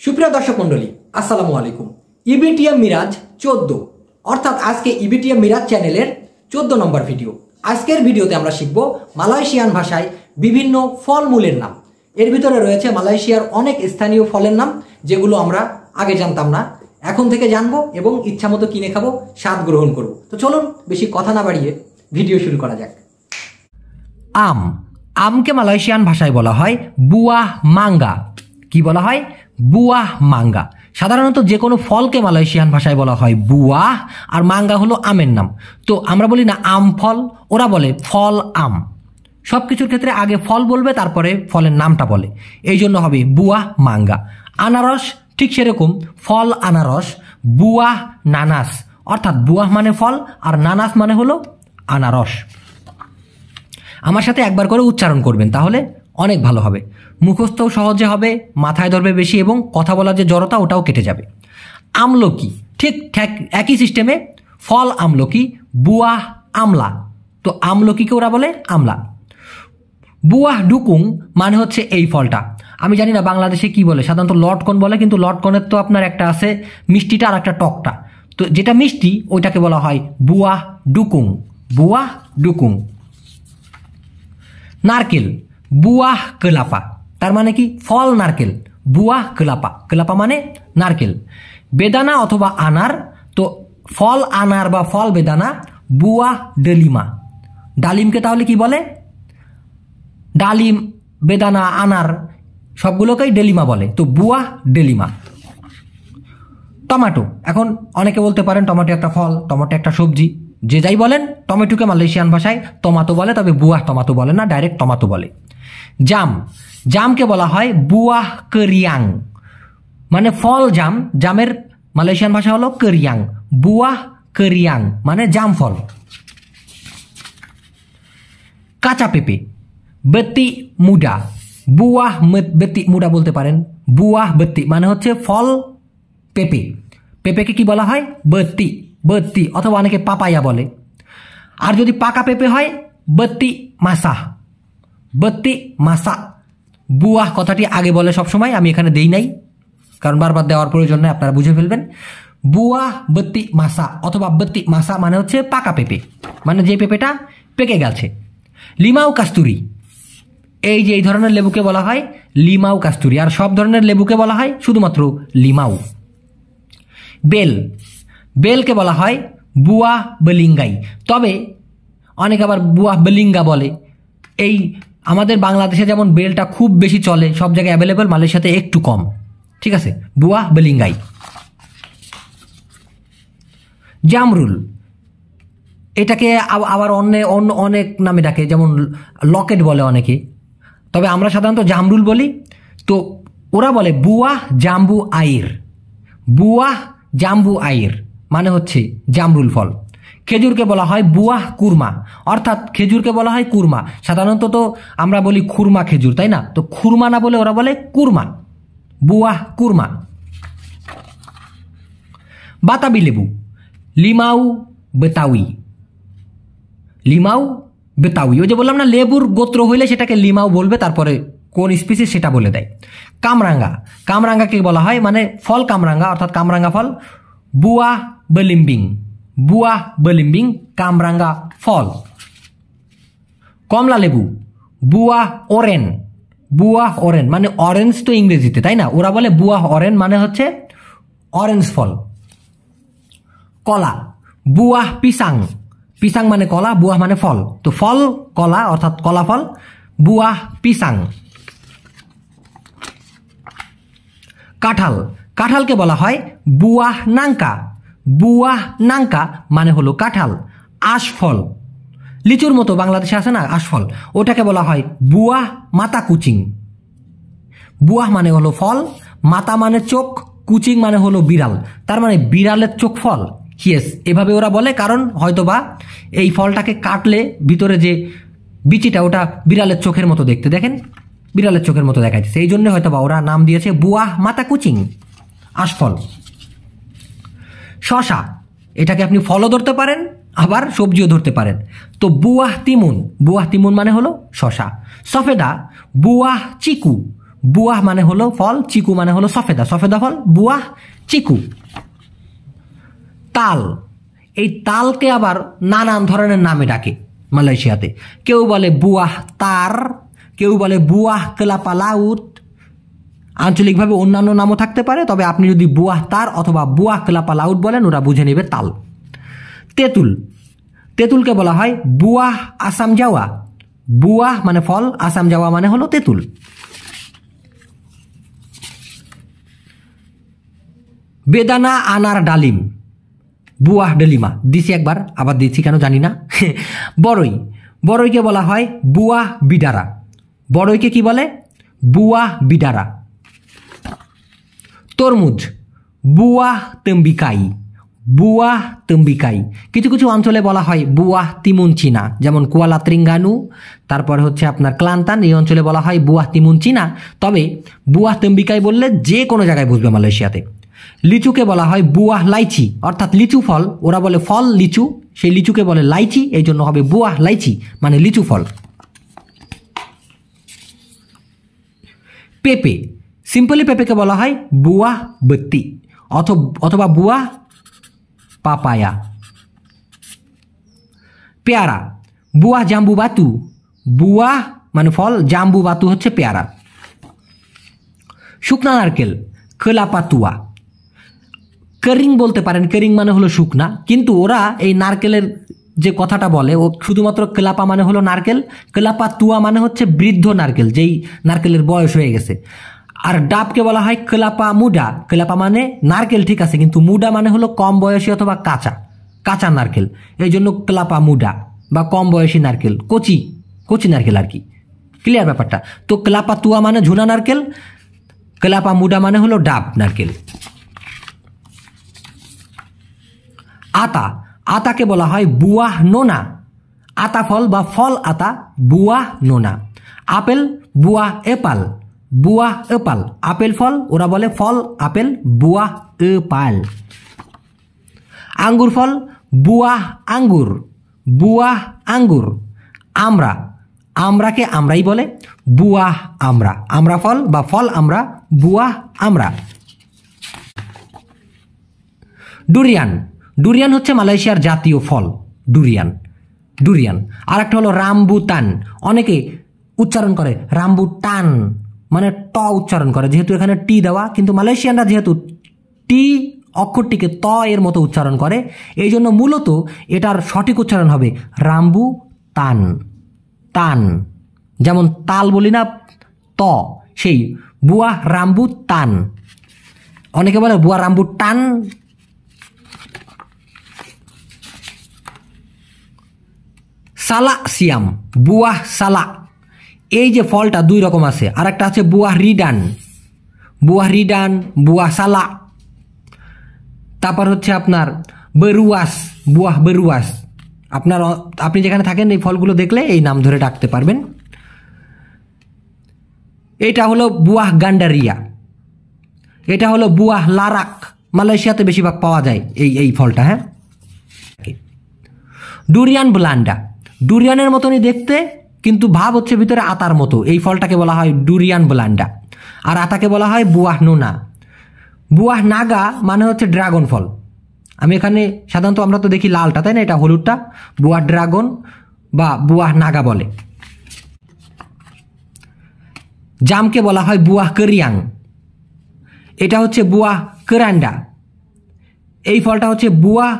সুপ্রিয় দর্শক মন্ডলী, আসসালামু আলাইকুম। ইবিটিএম মিরাজ 14 অর্থাৎ আজকে ইবিটিএম মিরাজ চ্যানেলের 14 নম্বর ভিডিও। আজকের ভিডিওতে আমরা শিখব মালয়েশিয়ান ভাষায় বিভিন্ন ফলমূলের নাম। এর ভিতরে রয়েছে মালয়েশিয়ার অনেক স্থানীয় ফলের নাম, যেগুলো আমরা আগে জানতাম না, এখন থেকে জানবো এবং ইচ্ছামতো কিনে খাবো, স্বাদ গ্রহণ করব। তো চলুন বেশি কথা না বাড়িয়ে ভিডিও শুরু করা যাক। আম। আমকে মালয়েশিয়ান ভাষায় বলা হয় বুয়াহ মাঙ্গা। কি বলা হয়? বুয়াহ মাঙ্গা। সাধারণত যে কোনো ফলকে মালয়েশিয়ান ভাষায় বলা হয় বুয়াহ, আর মাঙ্গা হলো আমের নাম। তো আমরা বলি না আম ফল, ওরা বলে ফল আম। সব কিছুর ক্ষেত্রে আগে ফল বলবে, তারপরে ফলের নামটা বলে, এই জন্য হবে বুয়াহ মাঙ্গা। আনারস ঠিক সেরকম, ফল আনারস, বুয়াহ নানাস। অর্থাৎ বুয়াহ মানে ফল আর নানাস মানে হলো আনারস। আমার সাথে একবার করে উচ্চারণ করবেন, তাহলে অনেক ভালো হবে, মুখস্থও সহজে হবে, মাথায় ধরবে বেশি এবং কথা বলার যে জড়তা ওটাও কেটে যাবে। আমলকি ঠিক একই সিস্টেমে, ফল আমলকি, বুয়াহ আমলা। তো আমলকিকে ওরা বলে আমলা। বুয়াহ ডুকুং মানে হচ্ছে এই ফলটা। আমি জানি না বাংলাদেশে কি বলে, সাধারণত লটকন বলে, কিন্তু লটকনের তো আপনার একটা আছে মিষ্টিটা আর একটা টকটা। তো যেটা মিষ্টি ওইটাকে বলা হয় বুয়াহ ডুকুং। বুয়াহ ডুকুং। নারকেল, বুয়াহ কেলাপা। তার মানে কি? ফল নারকেল, বুয়াহ কেলাপা। কেলাপা মানে নারকেল। বেদানা অথবা আনার, তো ফল আনার বা ফল বেদানা, বুয়াহ ডেলিমা। ডালিমকে তাহলে কি বলে? ডালিম, বেদানা, আনার সবগুলোকেই ডেলিমা বলে, তো বুয়াহ ডেলিমা। টমেটো। এখন অনেকে বলতে পারেন টমেটো একটা ফল, টমেটো একটা সবজি, যে যাই বলেন, টমেটোকে মালয়েশিয়ান ভাষায় টমাটো বলে, তবে বুয়াহ টমাটো বলে না, ডাইরেক্ট টমাটো বলে। জাম। জামকে বলা হয় বুয়াহ কেরিয়াং, মানে ফল জাম। জামের মালয়েশিয়ান ভাষা হলো কেরিয়াং। বুয়াহ কেরিয়াং মানে জাম ফল। কাঁচা পেঁপে, বেতি মুডা। বুয়াহ বেতি মুডা বলতে পারেন। বুয়াহ বেতি মানে হচ্ছে ফল পেঁপে। পেঁপেকে কি বলা হয়? বেতি। বেতি অথবা অনেকে পাপায়া বলে। আর যদি পাকা পেঁপে হয় বেতি মাসা। বেতি মাসা। বুয়াহ কথাটি আগে বলে সবসময়, আমি এখানে দেই নাই কারণ বারবার দেওয়ার প্রয়োজন নেই, আপনারা বুঝে ফেলবেন। বুয়াহ বেতি মাসা অথবা বেতি মাসা মানে হচ্ছে পাকা পেঁপে, মানে যে পেঁপেটা পেকে গেছে। লিমাউ কাস্তুরি, এই যে এই ধরনের লেবুকে বলা হয় লিমাউ কাস্তুরি, আর সব ধরনের লেবুকে বলা হয় শুধুমাত্র লিমাউ। বেল। বেলকে বলা হয় বুয়াহ বেলিঙ্গাই, তবে অনেকে আবার বুয়াহ বেলিঙ্গা বলে। এই আমাদের বাংলাদেশে যেমন বেলটা খুব বেশি চলে, সব জায়গায় অ্যাভেলেবল, মালয়েশিয়াতে একটু কম, ঠিক আছে? বুয়াহ বেলিঙ্গাই। জামরুল, এটাকে আবার অন্য অনেক নামে ডাকে, যেমন লকেট বলে অনেকে, তবে আমরা সাধারণত জামরুল বলি। তো ওরা বলে বুয়াহ জাম্বু আইর। বুয়াহ জাম্বু আইর মানে হচ্ছে জামরুল ফল। খেজুরকে বলা হয় বুয়াহ কুরমা, অর্থাৎ খেজুরকে বলা হয় কুরমা। সাধারণত তো আমরা বলি খুরমা খেজুর, তাই না? তো খুরমা না বলে ওরা বলে কুরমা। বুয়াহ কুরমা। বাতাবি লেবু, লিমাউ বেতাউই। লিমাউ বেতাউই, ওই যে বললাম না, লেবুর গোত্র হইলে সেটাকে লিমাউ বলবে, তারপরে কোন স্পিসিস সেটা বলে দেয়। কামরাঙ্গা। কামরাঙ্গাকে বলা হয় মানে ফল কামরাঙ্গা, অর্থাৎ কামরাঙ্গা ফল, বুয়াহ বেলিম্বিং। বুয়াহ বেলিম্বিং কামরাঙ্গা ফল। কমলা লেবু, বুয়াহ ওরেন। বুয়াহ ওরেন মানে অরেঞ্জ তো ইংরেজিতে, তাই না? ওরা বলে বুয়াহ ওরেন মানে হচ্ছে অরেঞ্জ ফল। কলা, বুয়াহ পিসাং। পিসাং মানে কলা, বুয়াহ মানে ফল, তো ফল কলা অর্থাৎ কলা ফল, বুয়াহ পিসাং। কাঁঠাল। কাঁঠালকে বলা হয় বুয়াহ নাঙ্কা। বুয়াহ নাঙ্কা মানে হলো কাঁঠাল। আশফল, লিচুর মতো বাংলাদেশে আছে না আশফল, ওটাকে বলা হয় বুয়াহ মাতা কুচিং। বুয়াহ মানে হলো ফল, মাতা মানে চোখ, কুচিং মানে হলো বিড়াল, তার মানে বিড়ালের চোখ ফল। ইয়েস, এভাবে ওরা বলে, কারণ হয়তোবা এই ফলটাকে কাটলে ভিতরে যে বিচিটা ওটা বিড়ালের চোখের মতো দেখতে, দেখেন বিড়ালের চোখের মতো দেখা যাচ্ছে, এই জন্য হয়তোবা ওরা নাম দিয়েছে বুয়াহ মাতা কুচিং, আশফল। শশা, এটাকে আপনি ফলও ধরতে পারেন আবার সবজিও ধরতে পারেন, তো বুয়াহ তিমুন। বুয়াহ তিমুন মানে হলো শশা। সফেদা, বুয়াহ চিকু। বুয়াহ মানে হলো ফল, চিকু মানে হলো সফেদা, সফেদা ফল বুয়াহ চিকু। তাল, এই তালকে আবার নানান ধরনের নামে ডাকে মালয়েশিয়াতে। কেউ বলে বুয়াহ তার, কেউ বলে বুয়াহ কেলাপা লাউত, আঞ্চলিকভাবে অন্যান্য নামও থাকতে পারে, তবে আপনি যদি বুয়াহ তার অথবা বুয়াহ কেলাপা লাউত বলেন ওরা বুঝে নেবে তাল। তেঁতুল, তেঁতুলকে বলা হয় বুয়াহ আসাম জাওয়া, বুয়াহ মানে ফল, আসাম জাওয়া মানে হলো তেঁতুল। বেদানা, আনার, ডালিম, বুয়াহ ডেলিমা, দিছি একবার আবার দিচ্ছি কেন জানি না। বড়ই, বড়ইকে বলা হয় বুয়াহ বিডারা, বড়ইকে কি বলে বুয়াহ বিডারা। তরমুজ, বুয়াহ তেম্বিকাই, বুয়াহ তেম্বিকাই। কিছু কিছু অঞ্চলে বলা হয় বুয়াহ তিমুন চীনা, যেমন কুয়ালা ত্রিঙ্গানু, তারপরে হচ্ছে আপনার ক্লান্তান, এই অঞ্চলে বলা হয় বুয়াহ তিমুন চীনা, তবে বুয়াহ তেম্বিকাই বললে যে কোনো জায়গায় বুঝবে মালয়েশিয়াতে। লিচুকে বলা হয় বুয়াহ লাইচি, অর্থাৎ লিচু ফল, ওরা বলে ফল লিচু, সেই লিচুকে বলে লাইচি, এই জন্য হবে বুয়াহ লাইচি মানে লিচু ফল। পেঁপে, সিম্পলি পেঁপেকে বলা হয় বুয়াহ বত্তি অথবা বুয়াহ পাপায়া। পেয়ারা, বুয়াহ জাম্বু বাতু, বুয়াহ মানে ফল, জাম্বু বাতু হচ্ছে পেয়ারা। শুকনা নারকেল, কেলাপাতুয়া, কেরিং বলতে পারেন, কেরিং মানে হলো শুকনা, কিন্তু ওরা এই নারকেলের যে কথাটা বলে ও শুধুমাত্র কেলাপা মানে হলো নারকেল, কেলাপা তুয়া মানে হচ্ছে বৃদ্ধ নারকেল, যেই নারকেলের বয়স হয়ে গেছে। আর ডাবকে বলা হয় কেলাপা মুডা, কেলাপা মানে নারকেল ঠিক আছে, কিন্তু মুডা মানে হলো কম বয়সী অথবা কাঁচা, কাঁচা নারকেল, এই জন্য কেলাপা মুডা বা কম বয়সী নারকেল, কচি কচি নারকেল আর কি। ক্লিয়ার ব্যাপারটা? তো কেলাপা তুয়া মানে ঝুনা নারকেল, কেলাপা মুডা মানে হলো ডাব নারকেল। আতা, আতাকে বলা হয় বুয়াহ নোনা, আতা ফল বা ফল আতা বুয়াহ নোনা। আপেল, বুয়াহ এপাল, বুয়াহ এপাল, আপেল ফল, ওরা বলে ফল আপেল, বুয়াহ এপাল। আঙ্গুর ফল, বুয়াহ আঙ্গুর, বুয়াহ আঙ্গুর। আমড়া, আমড়াকে আমরাই বলে বুয়াহ আমড়া, আমড়া ফল বা ফল আমড়া, বুয়াহ আমড়া। ডুরিয়ান, ডুরিয়ান হচ্ছে মালয়েশিয়ার জাতীয় ফল, ডুরিয়ান, ডুরিয়ান। আর একটা হলো রামবুতান, অনেকে উচ্চারণ করে রামবুটান মানে ট উচ্চারণ করে, যেহেতু এখানে টি দেওয়া, কিন্তু মালয়েশিয়ানরা যেহেতু টি অক্ষরটিকে ত এর মতো উচ্চারণ করে, এই জন্য মূলত এটার সঠিক উচ্চারণ হবে রামবু তান, তান, যেমন তাল বলি না ত, সেই বুয়াহ রামবু তান। অনেকে বলে বুয়া রামবু টান। সালা সিয়াম, বুয়াহ সালা, এই যে ফলটা দুই রকম আছে, আর একটা আছে বুয়াহ রিডান, বুয়াহ রিডান, বুয়াহ সালা। তারপর হচ্ছে আপনার বেরুয়াস, বুয়াহ বেরুয়াস। আপনি যেখানে থাকেন এই ফলগুলো দেখলে এই নাম ধরে ডাকতে পারবেন। এটা হলো বুয়াহ গান্ডারিয়া, এটা হলো বুয়াহ লারাক, মালয়েশিয়াতে বেশিরভাগ পাওয়া যায় এই ফলটা। হ্যাঁ, ডুরিয়ান ব্লান্ডা, ডুরিয়ানের মতনই দেখতে কিন্তু ভাব হচ্ছে ভিতরে আতার মতো, এই ফলটাকে বলা হয় ডুরিয়ান ব্লান্ডা। আর আতাকে বলা হয় বুয়াহ নোনা। বুয়াহ নাগা মানে হচ্ছে ড্রাগন ফল, আমি এখানে সাধারণত আমরা তো দেখি লালটা, তাই না, এটা হলুদটা, বুয়াহ ড্রাগন বা বুয়াহ নাগা বলে। জামকে বলা হয় বুয়াহ কেরিয়াং, এটা হচ্ছে বুয়াহ কেরান্ডা। এই ফলটা হচ্ছে বুয়াহ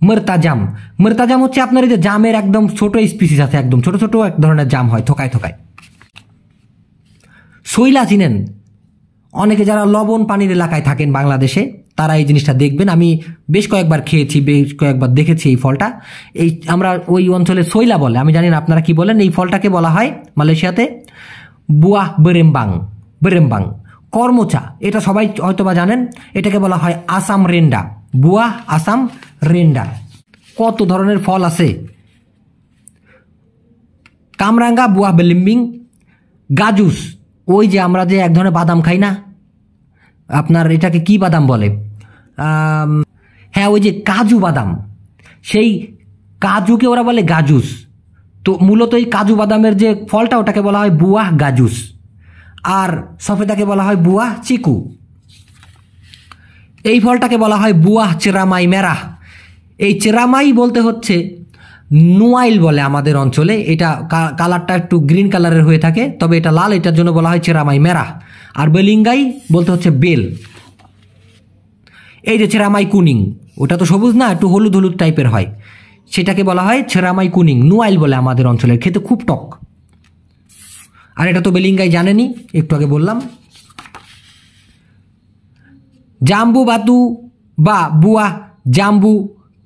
মরতাজাম, মরতাজাম হচ্ছে আপনার এই যে জামের একদম ছোট স্পিসিস আছে, একদম ছোট ছোট এক ধরনের জাম হয় থোকায় থোকায়। শৈলা চিনেন? অনেকে যারা লবণ পানির এলাকায় থাকেন বাংলাদেশে তারা এই জিনিসটা দেখবেন, আমি বেশ কয়েকবার খেয়েছি, বেশ কয়েকবার দেখেছি এই ফলটা। এই আমরা ওই অঞ্চলে শৈলা বলে, আমি জানি না আপনারা কি বলেন। এই ফলটাকে বলা হয় মালয়েশিয়াতে বুয়াহ বেরেম্বাং, বেরেম্বাং। কর্মচা, এটা সবাই হয়তোবা জানেন, এটাকে বলা হয় আসাম রেন্ডা, বুয়াহ আসাম রেন্ডা। কত ধরনের ফল আছে। কামরাঙ্গা, বুয়াহ বেলিম্বিং। গাজুস, ওই যে আমরা যে এক ধরনের বাদাম খাই না, আপনার এটাকে কি বাদাম বলে, হ্যাঁ ওই যে কাজু বাদাম, সেই কাজুকে ওরা বলে গাজুস। তো মূলত এই কাজু বাদামের যে ফলটা ওটাকে বলা হয় বুয়াহ গাজুস। আর সফেদাকে বলা হয় বুয়াহ চিকু। এই ফলটাকে বলা হয় বুয়াহ চেরামাই মেরা। এই চেরামাই বলতে হচ্ছে নোয়াইল বলে আমাদের অঞ্চলে, এটা কালারটা একটু গ্রিন কালারের হয়ে থাকে, তবে এটা লাল, এটার জন্য বলা হয় চেরামাই মেরা। আর বেলিঙ্গাই বলতে হচ্ছে বেল। এই যে চেরামাই কুনিং, ওটা তো সবুজ না, একটু হলুদ হলুদ টাইপের হয়, সেটাকে বলা হয় চেরামাই কুনিং, নোয়াইল বলে আমাদের অঞ্চলে, খেতে খুব টক। আর এটা তো বেলিঙ্গাই জানেনি, একটু আগে বললাম। জাম্বু বাতু বা বুয়াহ জাম্বু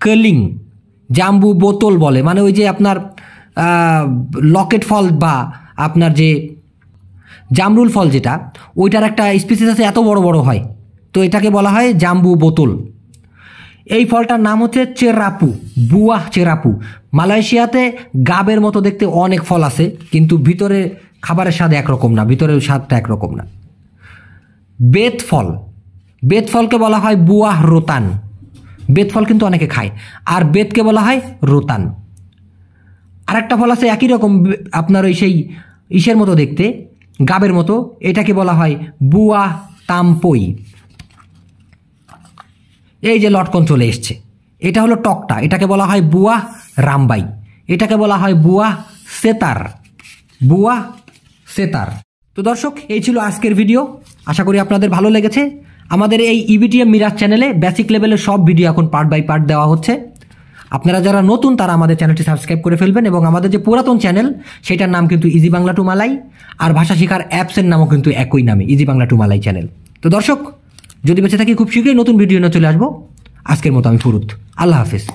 কলিং, জাম্বু বোতল বলে, মানে ওই যে আপনার লকেট ফল বা আপনার যে জামরুল ফল যেটা, ওইটার একটা স্পিসিস আছে, এত বড় বড় হয়, তো এটাকে বলা হয় জাম্বু বোতল। এই ফলটার নাম হচ্ছে চেরাপু, বুয়াহ চেরাপু। মালয়েশিয়াতে গাবের মতো দেখতে অনেক ফল আছে, কিন্তু ভিতরে খাবারের স্বাদ একরকম না, ভিতরের স্বাদটা একরকম না। বেত ফল, বেত ফলকে বলা হয় বুয়াহ রোতান। বেত ফল কিন্তু অনেকে খায়, আর বেতকে বলা হয় রোতান। আর একটা ফল আছে একই রকম, আপনার ওই সেই ইসের মতো দেখতে, গাবের মতো, এটাকে বলা হয় বুয়াহ তামপই। এই যে লটকন চলে এসছে, এটা হলো টকটা, এটাকে বলা হয় বুয়াহ রামবাই, এটাকে বলা হয় বুয়াহ সেতার, বুয়াহ সেতার। তো দর্শক, এই ছিল আজকের ভিডিও, আশা করি আপনাদের ভালো লেগেছে। আমাদের এই ইবিটিএম মিরাজ চ্যানেলে বেসিক লেভেলের সব ভিডিও এখন পার্ট বাই পার্ট দেওয়া হচ্ছে। আপনারা যারা নতুন তারা আমাদের চ্যানেলটি সাবস্ক্রাইব করে ফেলবেন, এবং আমাদের যে পুরাতন চ্যানেল সেটার নাম কিন্তু ইজি বাংলা টু মালাই, আর ভাষা শেখার অ্যাপসের নামও কিন্তু একই নামে, ইজি বাংলা টু মালাই চ্যানেল। তো দর্শক, যদি বেঁচে থাকি খুব শীঘ্রই নতুন ভিডিও নিয়ে চলে আসবো। আজকের মতো আমি ফুরুত, আল্লাহ হাফেজ।